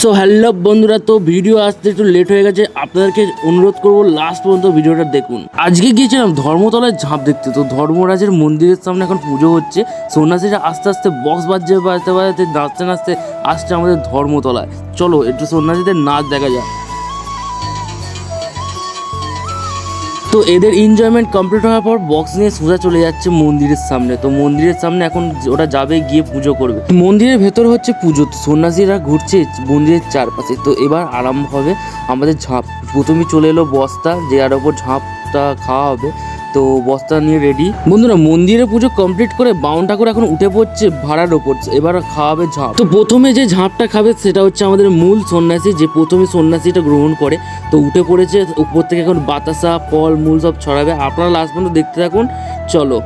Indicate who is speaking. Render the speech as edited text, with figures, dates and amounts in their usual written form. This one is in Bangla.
Speaker 1: সো হ্যালো বন্ধুরা, তো ভিডিও আসতে একটু লেট হয়ে গেছে, আপনাদেরকে অনুরোধ করবো লাস্ট পর্যন্ত ভিডিওটা দেখুন। আজকে গিয়েছিলাম ধর্মতলায় ঝাঁপ দেখতে। তো ধর্মরাজের মন্দিরের সামনে এখন পুজো হচ্ছে। সন্ন্যাসীরা আস্তে আস্তে বক্স বাজতে বাজাতে নাচতে নাচতে আসছে আমাদের ধর্মতলায়। চলো একটু সন্ন্যাসীদের নাচ দেখা যায়। তো এদের এনজয়মেন্ট কমপ্লিট হওয়ার পর বক্স নিয়ে সোজা চলে যাচ্ছে মন্দিরের সামনে। তো মন্দিরের সামনে এখন ওরা যাবে, গিয়ে পুজো করবে। মন্দিরের ভেতর হচ্ছে পুজো, সন্ন্যাসীরা ঘুরছে মন্দিরের চারপাশে। তো এবার আরম্ভ হবে আমাদের ঝাঁপ। প্রথমে চলে এলো বস্তা, যার ওপর ঝাঁপটা খাওয়া হবে। তো বস্তা নিয়ে রেডি। বন্ধুরা, মন্দিরে পুজো কমপ্লিট করে বাউন ঠাকুর এখন উঠে পড়ছে ভাড়ার ওপর, এবার খাওয়াবে ঝাঁপ। তো প্রথমে যে ঝাঁপটা খাবে সেটা হচ্ছে আমাদের মূল সন্ন্যাসী, যে প্রথমে সন্ন্যাসীটা গ্রহণ করে। তো উঠে পড়েছে উপর থেকে, এখন বাতাসা ফল মূল সব ছড়াবে। আপনারা লাস্ট পর্যন্ত দেখতে থাকুন, চলো।